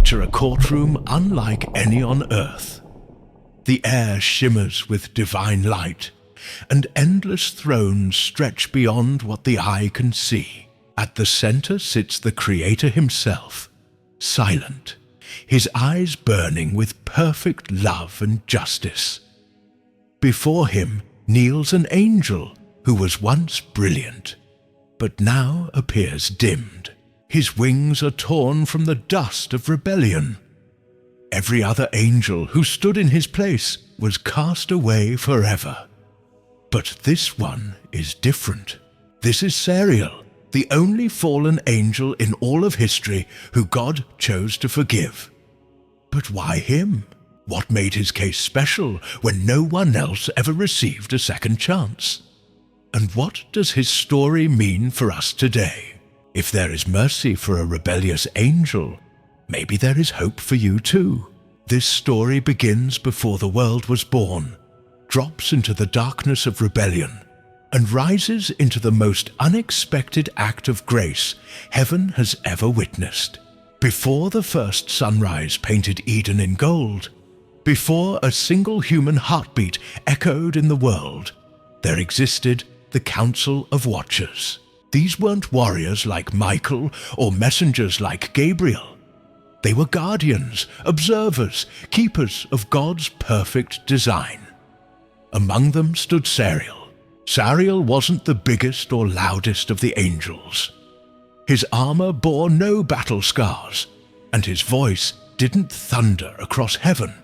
picture a courtroom unlike any on earth. The air shimmers with divine light, and endless thrones stretch beyond what the eye can see. At the center sits the Creator himself, silent, his eyes burning with perfect love and justice. Before him kneels an angel who was once brilliant, but now appears dimmed. His wings are torn from the dust of rebellion. Every other angel who stood in his place was cast away forever. But this one is different. This is Sariel, the only fallen angel in all of history who God chose to forgive. But why him? What made his case special when no one else ever received a second chance? And what does his story mean for us today? If there is mercy for a rebellious angel, maybe there is hope for you too. This story begins before the world was born, drops into the darkness of rebellion, and rises into the most unexpected act of grace heaven has ever witnessed. Before the first sunrise painted Eden in gold, before a single human heartbeat echoed in the world, there existed the Council of Watchers. These weren't warriors like Michael or messengers like Gabriel. They were guardians, observers, keepers of God's perfect design. Among them stood Sariel. Sariel wasn't the biggest or loudest of the angels. His armor bore no battle scars, and his voice didn't thunder across heaven.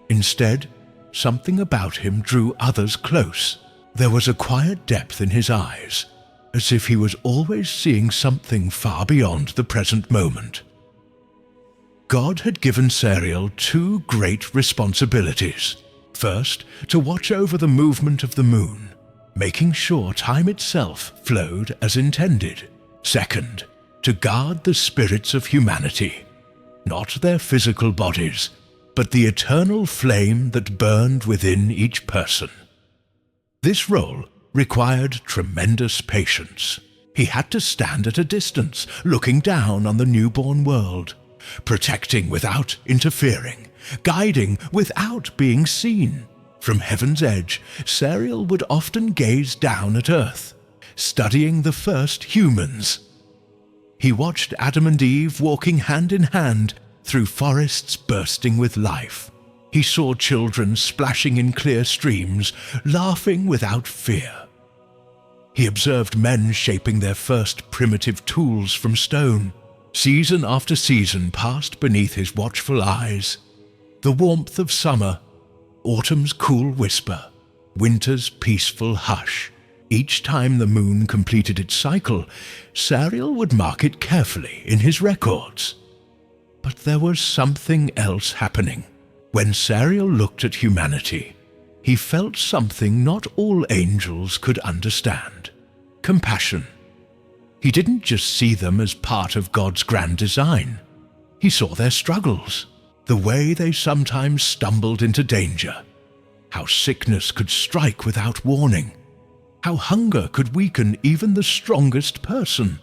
Instead, something about him drew others close. There was a quiet depth in his eyes, as if he was always seeing something far beyond the present moment. God had given Sariel two great responsibilities. First, to watch over the movement of the moon, making sure time itself flowed as intended. Second, to guard the spirits of humanity, not their physical bodies, but the eternal flame that burned within each person. This role required tremendous patience. He had to stand at a distance, looking down on the newborn world, protecting without interfering, guiding without being seen. From heaven's edge, Sariel would often gaze down at earth, studying the first humans. He watched Adam and Eve walking hand in hand through forests bursting with life. He saw children splashing in clear streams, laughing without fear. He observed men shaping their first primitive tools from stone. Season after season passed beneath his watchful eyes. The warmth of summer, autumn's cool whisper, winter's peaceful hush. Each time the moon completed its cycle, Sariel would mark it carefully in his records. But there was something else happening. When Sariel looked at humanity, he felt something not all angels could understand: compassion. He didn't just see them as part of God's grand design. He saw their struggles, the way they sometimes stumbled into danger, how sickness could strike without warning, how hunger could weaken even the strongest person.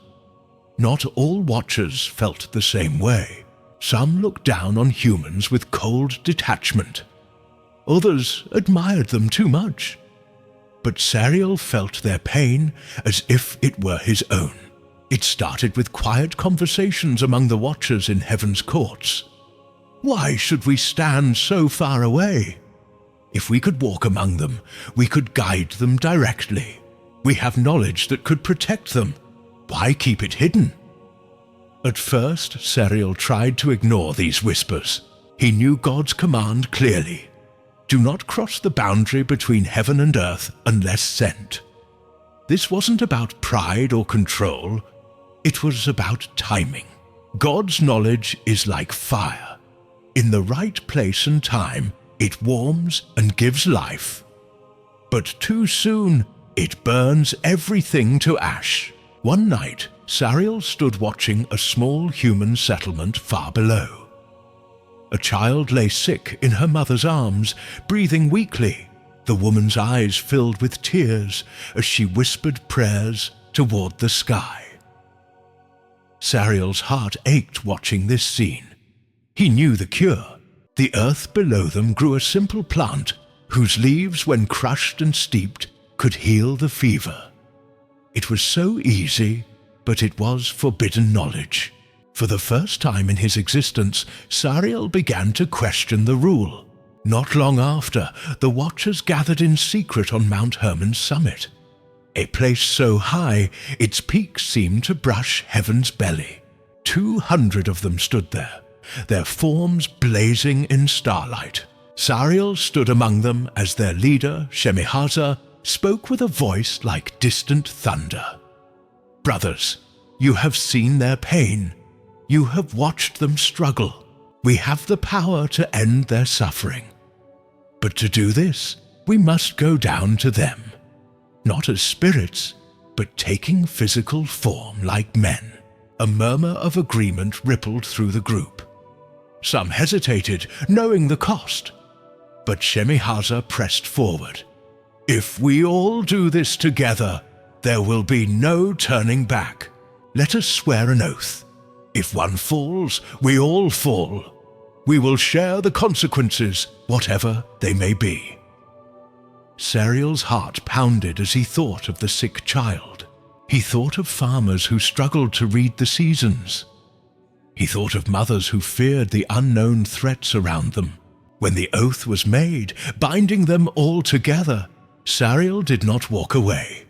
Not all watchers felt the same way. Some looked down on humans with cold detachment. Others admired them too much. But Sariel felt their pain as if it were his own. It started with quiet conversations among the watchers in heaven's courts. Why should we stand so far away? If we could walk among them, we could guide them directly. We have knowledge that could protect them. Why keep it hidden? At first, Sariel tried to ignore these whispers. He knew God's command clearly. Do not cross the boundary between heaven and earth unless sent. This wasn't about pride or control. It was about timing. God's knowledge is like fire. In the right place and time, it warms and gives life. But too soon, it burns everything to ash. One night, Sariel stood watching a small human settlement far below. A child lay sick in her mother's arms, breathing weakly. The woman's eyes filled with tears as she whispered prayers toward the sky. Sariel's heart ached watching this scene. He knew the cure. The earth below them grew a simple plant whose leaves, when crushed and steeped, could heal the fever. It was so easy, but it was forbidden knowledge. For the first time in his existence, Sariel began to question the rule. Not long after, the Watchers gathered in secret on Mount Hermon's summit, a place so high its peaks seemed to brush heaven's belly. 200 of them stood there, their forms blazing in starlight. Sariel stood among them as their leader, Shemihaza, spoke with a voice like distant thunder. "Brothers, you have seen their pain. You have watched them struggle. We have the power to end their suffering. But to do this, we must go down to them, not as spirits, but taking physical form like men." A murmur of agreement rippled through the group. Some hesitated, knowing the cost. But Shemihaza pressed forward. "If we all do this together, there will be no turning back. Let us swear an oath. If one falls, we all fall. We will share the consequences, whatever they may be." Sariel's heart pounded as he thought of the sick child. He thought of farmers who struggled to read the seasons. He thought of mothers who feared the unknown threats around them. When the oath was made, binding them all together, Sariel did not walk away.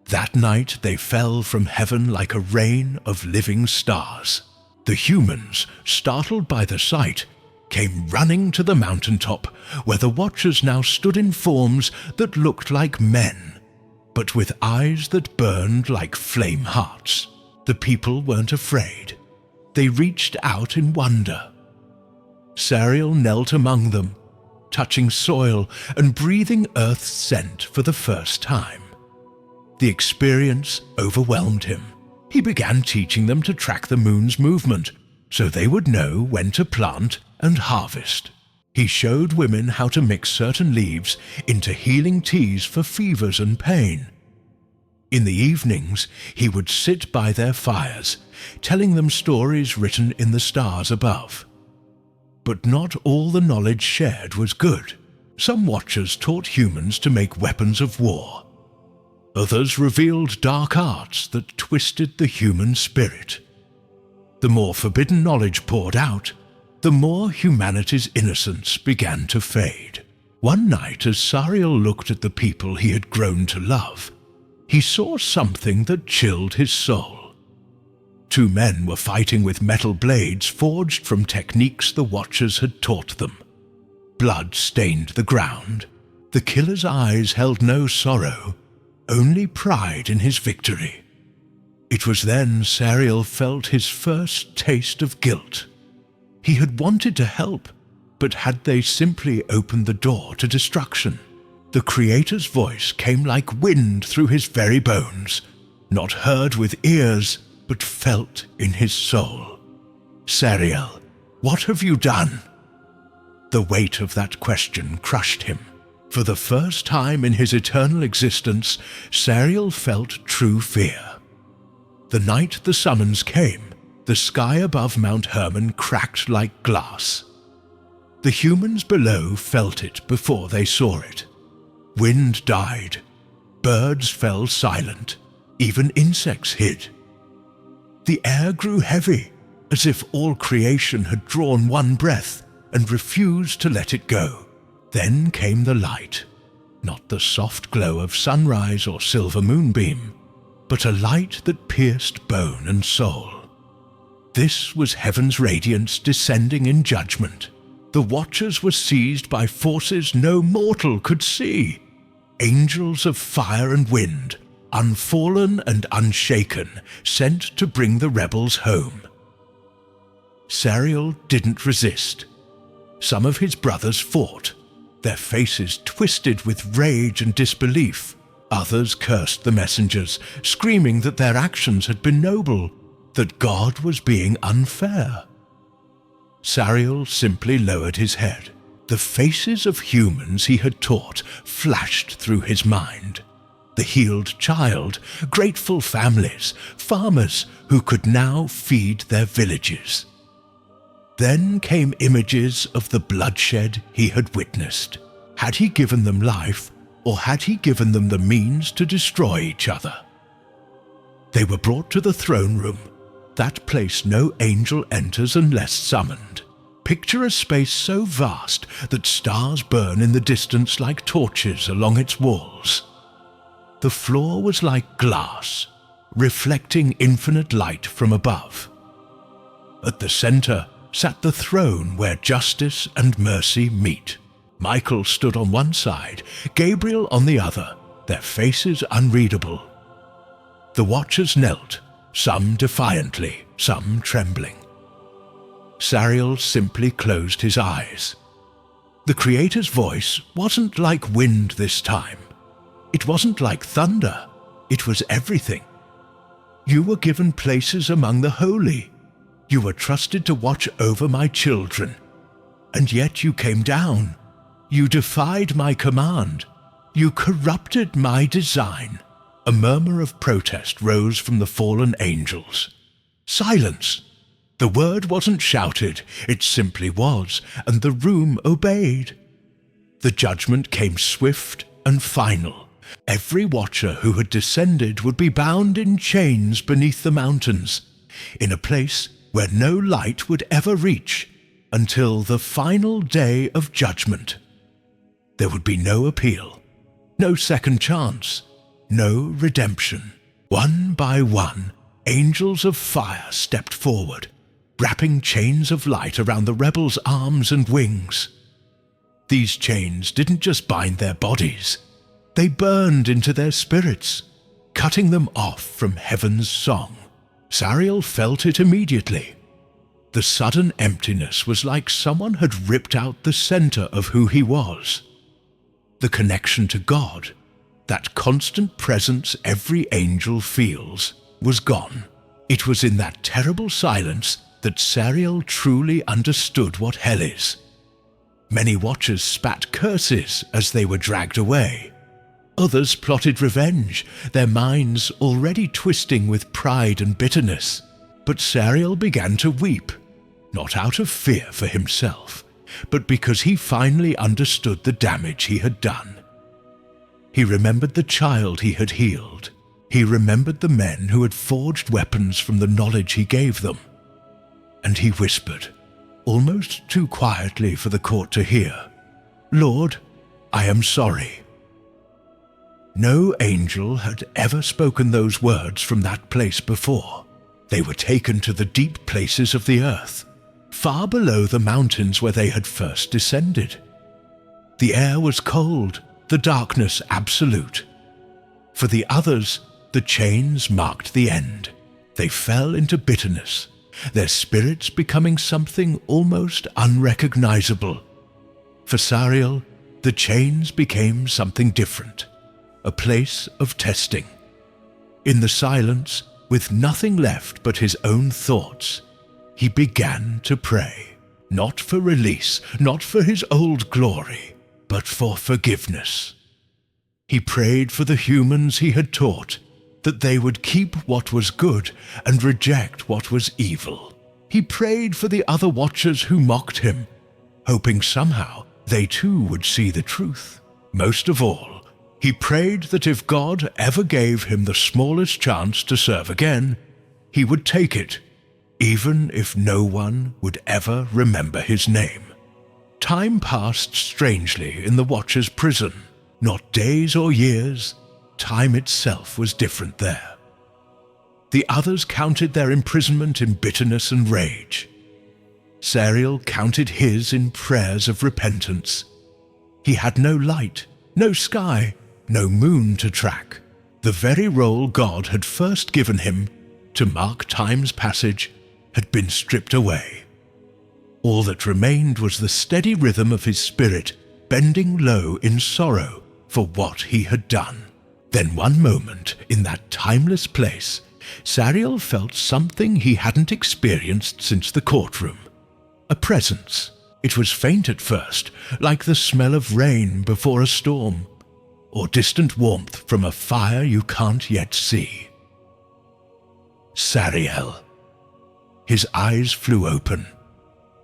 That night they fell from heaven like a rain of living stars. The humans, startled by the sight, came running to the mountaintop, where the Watchers now stood in forms that looked like men, but with eyes that burned like flame hearts. The people weren't afraid. They reached out in wonder. Sariel knelt among them, touching soil and breathing earth's scent for the first time. The experience overwhelmed him. He began teaching them to track the moon's movement, so they would know when to plant and harvest. He showed women how to mix certain leaves into healing teas for fevers and pain. In the evenings, he would sit by their fires, telling them stories written in the stars above. But not all the knowledge shared was good. Some Watchers taught humans to make weapons of war. Others revealed dark arts that twisted the human spirit. The more forbidden knowledge poured out, the more humanity's innocence began to fade. One night, as Sariel looked at the people he had grown to love, he saw something that chilled his soul. Two men were fighting with metal blades forged from techniques the Watchers had taught them. Blood stained the ground. The killer's eyes held no sorrow, only pride in his victory. It was then Sariel felt his first taste of guilt. He had wanted to help, but had they simply opened the door to destruction? The Creator's voice came like wind through his very bones, not heard with ears, but felt in his soul. "Sariel, what have you done?" The weight of that question crushed him. For the first time in his eternal existence, Sariel felt true fear. The night the summons came, the sky above Mount Hermon cracked like glass. The humans below felt it before they saw it. Wind died. Birds fell silent. Even insects hid. The air grew heavy, as if all creation had drawn one breath and refused to let it go. Then came the light, not the soft glow of sunrise or silver moonbeam, but a light that pierced bone and soul. This was heaven's radiance descending in judgment. The Watchers were seized by forces no mortal could see. Angels of fire and wind, unfallen and unshaken, sent to bring the rebels home. Sariel didn't resist. Some of his brothers fought, their faces twisted with rage and disbelief. Others cursed the messengers, screaming that their actions had been noble, that God was being unfair. Sariel simply lowered his head. The faces of humans he had taught flashed through his mind. The healed child, grateful families, farmers who could now feed their villages. Then came images of the bloodshed he had witnessed. Had he given them life, or had he given them the means to destroy each other? They were brought to the throne room, that place no angel enters unless summoned. Picture a space so vast that stars burn in the distance like torches along its walls. The floor was like glass, reflecting infinite light from above. At the center sat the throne where justice and mercy meet. Michael stood on one side, Gabriel on the other, their faces unreadable. The watchers knelt, some defiantly, some trembling. Sariel simply closed his eyes. The Creator's voice wasn't like wind this time. It wasn't like thunder. It was everything. You were given places among the holy. You were trusted to watch over my children. And yet you came down. You defied my command. You corrupted my design. A murmur of protest rose from the fallen angels. Silence! The word wasn't shouted, it simply was, and the room obeyed. The judgment came swift and final. Every watcher who had descended would be bound in chains beneath the mountains, in a place where no light would ever reach, until the final day of judgment. There would be no appeal, no second chance, no redemption. One by one, angels of fire stepped forward, wrapping chains of light around the rebels' arms and wings. These chains didn't just bind their bodies, they burned into their spirits, cutting them off from heaven's song. Sariel felt it immediately. The sudden emptiness was like someone had ripped out the center of who he was. The connection to God, that constant presence every angel feels, was gone. It was in that terrible silence that Sariel truly understood what hell is. Many watchers spat curses as they were dragged away. Others plotted revenge, their minds already twisting with pride and bitterness. But Sariel began to weep, not out of fear for himself, but because he finally understood the damage he had done. He remembered the child he had healed. He remembered the men who had forged weapons from the knowledge he gave them. And he whispered, almost too quietly for the court to hear, "Lord, I am sorry." No angel had ever spoken those words from that place before. They were taken to the deep places of the earth, far below the mountains where they had first descended. The air was cold, the darkness absolute. For the others, the chains marked the end. They fell into bitterness, their spirits becoming something almost unrecognizable. For Sariel, the chains became something different, a place of testing. In the silence, with nothing left but his own thoughts, he began to pray, not for release, not for his old glory, but for forgiveness. He prayed for the humans he had taught, that they would keep what was good and reject what was evil. He prayed for the other watchers who mocked him, hoping somehow they too would see the truth. Most of all, he prayed that if God ever gave him the smallest chance to serve again, he would take it, even if no one would ever remember his name. Time passed strangely in the Watcher's prison. Not days or years, time itself was different there. The others counted their imprisonment in bitterness and rage. Sariel counted his in prayers of repentance. He had no light, no sky, no moon to track. The very role God had first given him to mark time's passage had been stripped away. All that remained was the steady rhythm of his spirit bending low in sorrow for what he had done. Then one moment, in that timeless place, Sariel felt something he hadn't experienced since the courtroom. A presence. It was faint at first, like the smell of rain before a storm, or distant warmth from a fire you can't yet see. Sariel. His eyes flew open.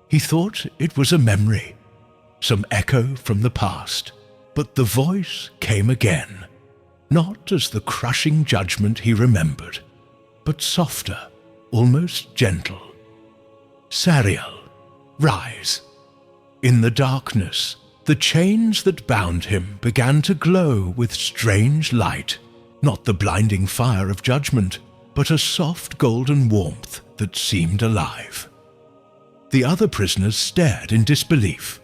He thought it was a memory, some echo from the past, but the voice came again, not as the crushing judgment he remembered, but softer, almost gentle. "Sariel, rise." In the darkness, the chains that bound him began to glow with strange light, not the blinding fire of judgment, but a soft golden warmth that seemed alive. The other prisoners stared in disbelief.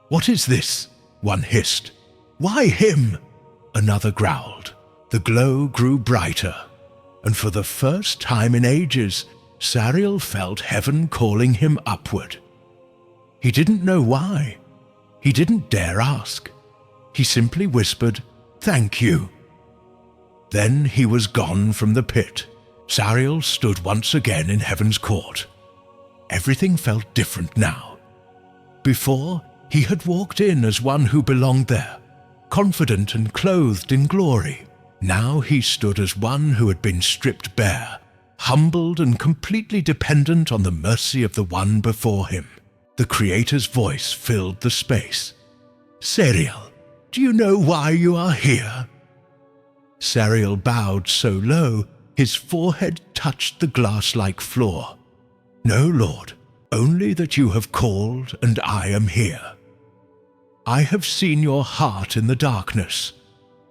"What is this?" one hissed. "Why him?" another growled. The glow grew brighter, and for the first time in ages, Sariel felt heaven calling him upward. He didn't know why. He didn't dare ask. He simply whispered, "Thank you." Then he was gone from the pit. Sariel stood once again in heaven's court. Everything felt different now. Before, he had walked in as one who belonged there, confident and clothed in glory. Now he stood as one who had been stripped bare, humbled and completely dependent on the mercy of the one before him. The Creator's voice filled the space. "Sariel, do you know why you are here?" Sariel bowed so low, his forehead touched the glass-like floor. "No, Lord, only that you have called and I am here. I have seen your heart in the darkness.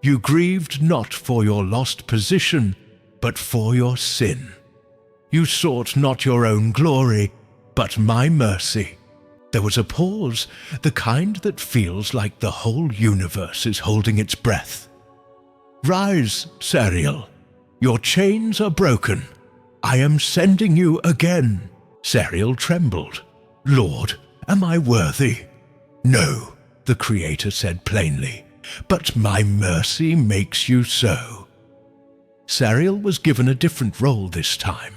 You grieved not for your lost position, but for your sin. You sought not your own glory, but my mercy." There was a pause, the kind that feels like the whole universe is holding its breath. "Rise, Sariel. Your chains are broken. I am sending you again." Sariel trembled. "Lord, am I worthy?" "No," the Creator said plainly, "but my mercy makes you so." Sariel was given a different role this time.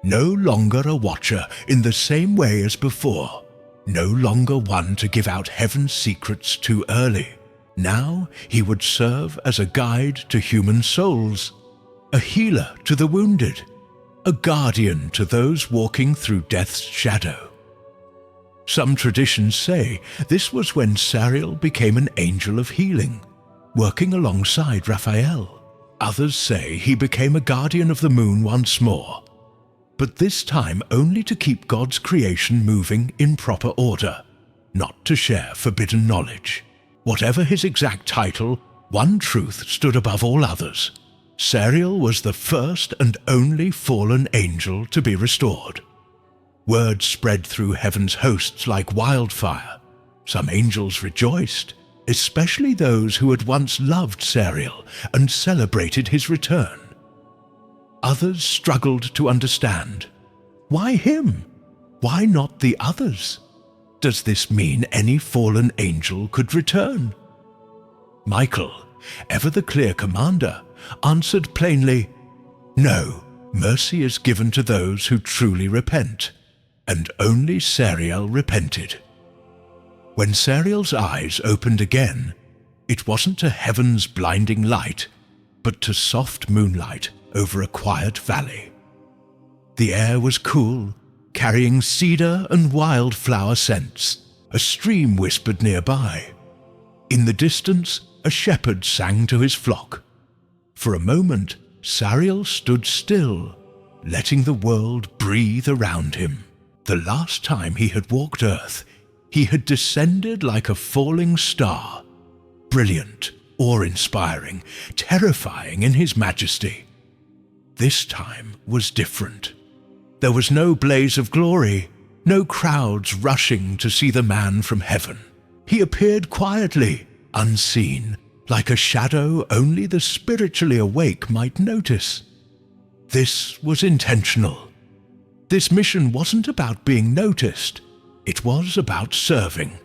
No longer a watcher in the same way as before. No longer one to give out heaven's secrets too early. Now he would serve as a guide to human souls, a healer to the wounded, a guardian to those walking through death's shadow. Some traditions say this was when Sariel became an angel of healing, working alongside Raphael. Others say he became a guardian of the moon once more, but this time only to keep God's creation moving in proper order, not to share forbidden knowledge. Whatever his exact title, one truth stood above all others. Sariel was the first and only fallen angel to be restored. Word spread through heaven's hosts like wildfire. Some angels rejoiced, especially those who had once loved Sariel and celebrated his return. Others struggled to understand. Why him? Why not the others? Does this mean any fallen angel could return? Michael, ever the clear commander, answered plainly, "No, mercy is given to those who truly repent." And only Sariel repented. When Sariel's eyes opened again, it wasn't to heaven's blinding light, but to soft moonlight over a quiet valley. The air was cool, carrying cedar and wildflower scents. A stream whispered nearby. In the distance, a shepherd sang to his flock. For a moment, Sariel stood still, letting the world breathe around him. The last time he had walked Earth, he had descended like a falling star, brilliant, awe-inspiring, terrifying in his majesty. This time was different. There was no blaze of glory, no crowds rushing to see the man from heaven. He appeared quietly, unseen, like a shadow only the spiritually awake might notice. This was intentional. This mission wasn't about being noticed. It was about serving.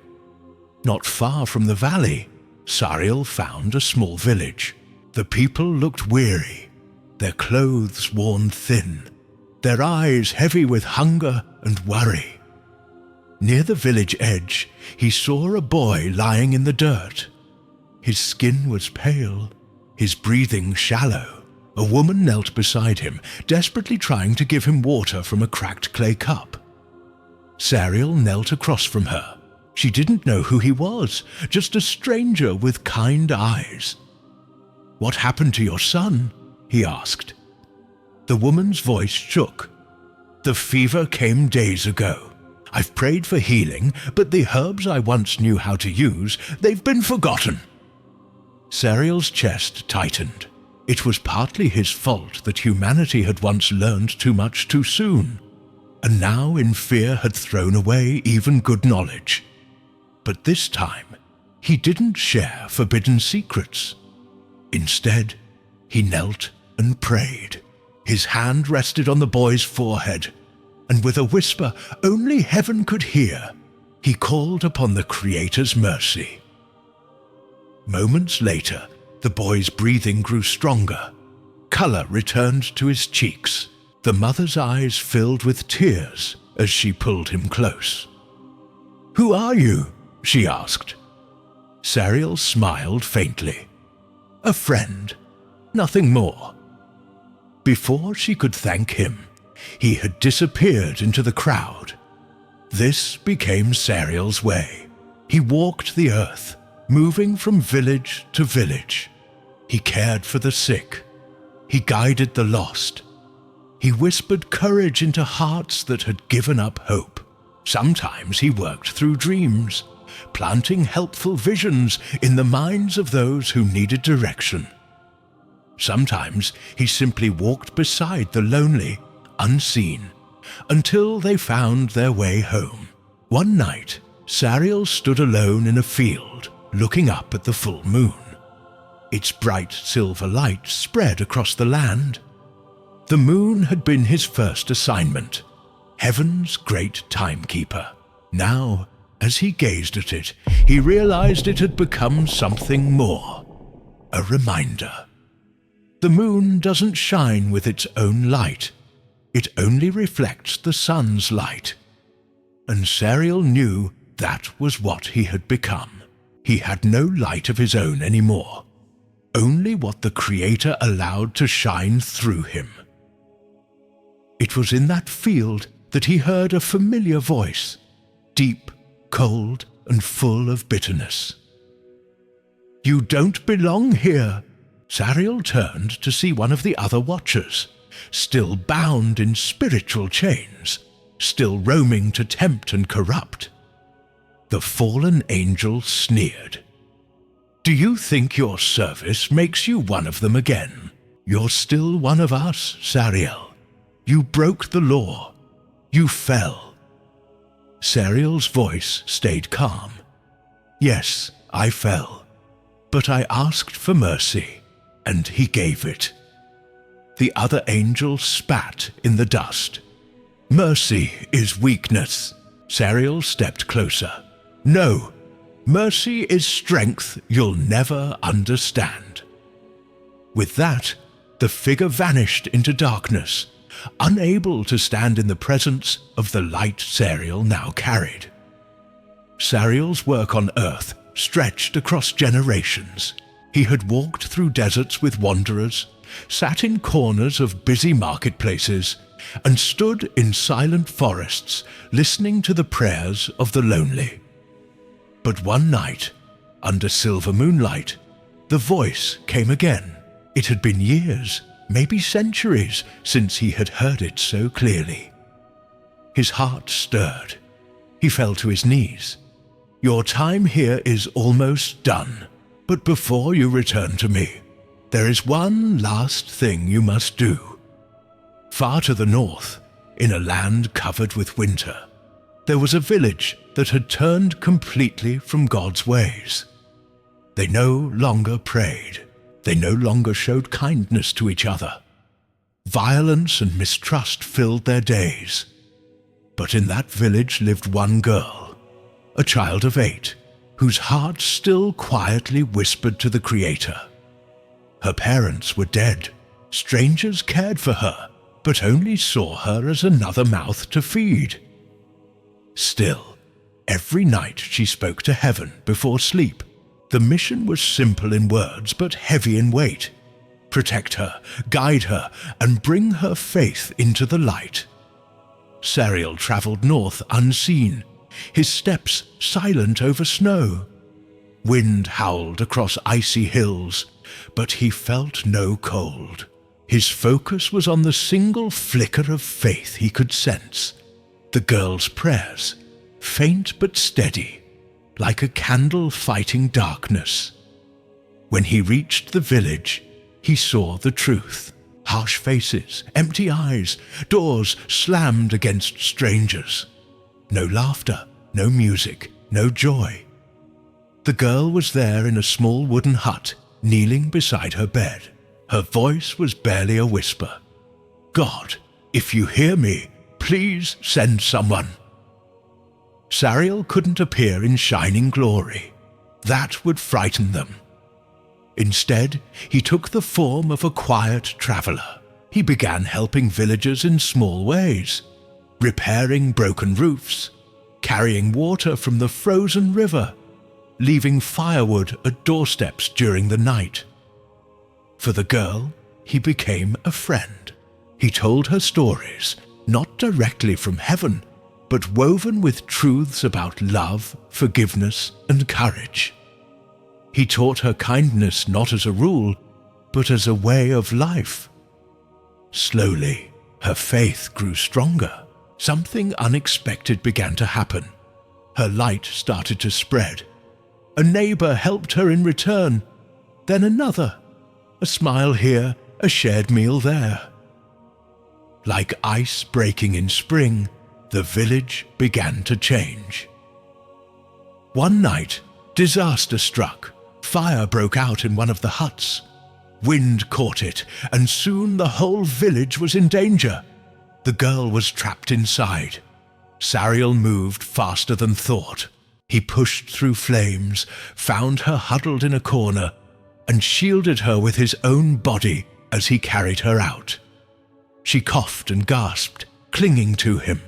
Not far from the valley, Sariel found a small village. The people looked weary, their clothes worn thin, their eyes heavy with hunger and worry. Near the village edge, he saw a boy lying in the dirt. His skin was pale, his breathing shallow. A woman knelt beside him, desperately trying to give him water from a cracked clay cup. Sariel knelt across from her. She didn't know who he was, just a stranger with kind eyes. "What happened to your son?" he asked. The woman's voice shook. "The fever came days ago. I've prayed for healing, but the herbs I once knew how to use, they've been forgotten." Sariel's chest tightened. It was partly his fault that humanity had once learned too much too soon, and now in fear had thrown away even good knowledge. But this time, he didn't share forbidden secrets. Instead, he knelt and prayed. His hand rested on the boy's forehead, and with a whisper only heaven could hear, he called upon the Creator's mercy. Moments later, the boy's breathing grew stronger. Color returned to his cheeks. The mother's eyes filled with tears as she pulled him close. "Who are you?" she asked. Sariel smiled faintly. "A friend, nothing more." Before she could thank him, he had disappeared into the crowd. This became Sariel's way. He walked the earth, moving from village to village. He cared for the sick. He guided the lost. He whispered courage into hearts that had given up hope. Sometimes he worked through dreams, planting helpful visions in the minds of those who needed direction. Sometimes he simply walked beside the lonely, unseen, until they found their way home. One night, Sariel stood alone in a field, looking up at the full moon. Its bright silver light spread across the land. The moon had been his first assignment, heaven's great timekeeper. Now, as he gazed at it, he realized it had become something more, a reminder. The moon doesn't shine with its own light. It only reflects the sun's light. And Sariel knew that was what he had become. He had no light of his own anymore, only what the Creator allowed to shine through him. It was in that field that he heard a familiar voice, deep, cold, and full of bitterness. "You don't belong here." Sariel turned to see one of the other watchers, still bound in spiritual chains, still roaming to tempt and corrupt. The fallen angel sneered. "Do you think your service makes you one of them again? You're still one of us, Sariel. You broke the law. You fell." Sariel's voice stayed calm. "Yes, I fell, but I asked for mercy, and he gave it." The other angel spat in the dust. "Mercy is weakness." Sariel stepped closer. "No, mercy is strength you'll never understand." With that, the figure vanished into darkness, unable to stand in the presence of the light Sariel now carried. Sariel's work on earth stretched across generations. He had walked through deserts with wanderers, sat in corners of busy marketplaces, and stood in silent forests listening to the prayers of the lonely. But one night, under silver moonlight, the voice came again. It had been years, maybe centuries, since he had heard it so clearly. His heart stirred. He fell to his knees. "Your time here is almost done, but before you return to me, there is one last thing you must do." Far to the north, in a land covered with winter, there was a village that had turned completely from God's ways. They no longer prayed. They no longer showed kindness to each other. Violence and mistrust filled their days. But in that village lived one girl, a child of 8, whose heart still quietly whispered to the Creator. Her parents were dead. Strangers cared for her, but only saw her as another mouth to feed. Still, every night she spoke to heaven before sleep. The mission was simple in words, but heavy in weight. Protect her, guide her, and bring her faith into the light. Sariel travelled north unseen, his steps silent over snow. Wind howled across icy hills, but he felt no cold. His focus was on the single flicker of faith he could sense, the girl's prayers, faint but steady, like a candle fighting darkness. When he reached the village, he saw the truth. Harsh faces, empty eyes, doors slammed against strangers. No laughter, no music, no joy. The girl was there in a small wooden hut, kneeling beside her bed. Her voice was barely a whisper. "God, if you hear me, please send someone." Sariel couldn't appear in shining glory. That would frighten them. Instead, he took the form of a quiet traveller. He began helping villagers in small ways, repairing broken roofs, carrying water from the frozen river, leaving firewood at doorsteps during the night. For the girl, he became a friend. He told her stories, not directly from heaven, but woven with truths about love, forgiveness, and courage. He taught her kindness not as a rule, but as a way of life. Slowly, her faith grew stronger. Something unexpected began to happen. Her light started to spread. A neighbor helped her in return, then another. A smile here, a shared meal there. Like ice breaking in spring, the village began to change. One night, disaster struck. Fire broke out in one of the huts. Wind caught it, and soon the whole village was in danger. The girl was trapped inside. Sariel moved faster than thought. He pushed through flames, found her huddled in a corner, and shielded her with his own body as he carried her out. She coughed and gasped, clinging to him.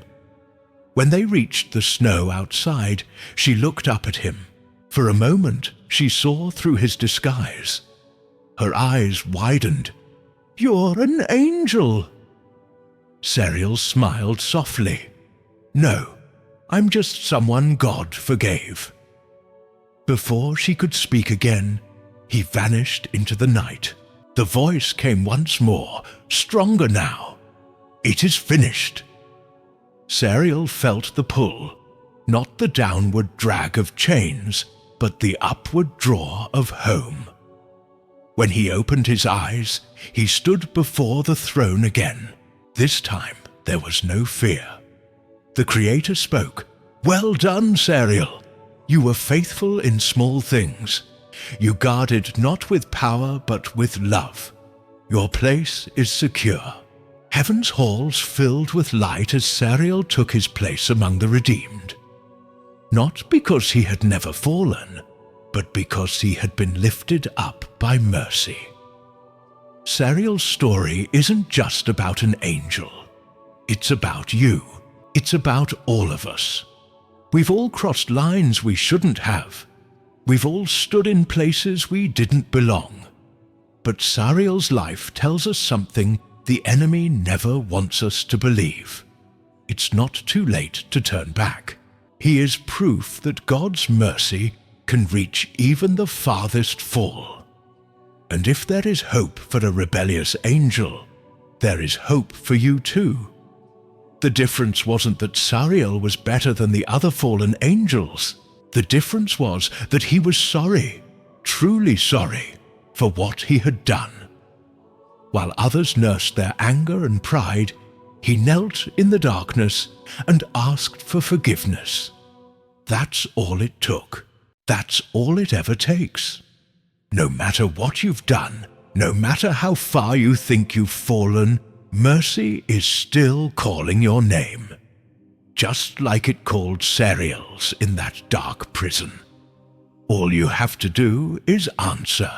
When they reached the snow outside, she looked up at him. For a moment, she saw through his disguise. Her eyes widened. "You're an angel!" Sariel smiled softly. "No, I'm just someone God forgave." Before she could speak again, he vanished into the night. The voice came once more, stronger now. "It is finished." Sariel felt the pull, not the downward drag of chains, but the upward draw of home. When he opened his eyes, he stood before the throne again. This time there was no fear. The Creator spoke. "Well done, Sariel. You were faithful in small things. You guarded not with power but with love. Your place is secure." Heaven's halls filled with light as Sariel took his place among the redeemed. Not because he had never fallen, but because he had been lifted up by mercy. Sariel's story isn't just about an angel. It's about you. It's about all of us. We've all crossed lines we shouldn't have. We've all stood in places we didn't belong. But Sariel's life tells us something the enemy never wants us to believe. It's not too late to turn back. He is proof that God's mercy can reach even the farthest fall. And if there is hope for a rebellious angel, there is hope for you too. The difference wasn't that Sariel was better than the other fallen angels. The difference was that he was sorry, truly sorry, for what he had done. While others nursed their anger and pride, he knelt in the darkness and asked for forgiveness. That's all it took. That's all it ever takes. No matter what you've done, no matter how far you think you've fallen, mercy is still calling your name. Just like it called Sariel's in that dark prison. All you have to do is answer.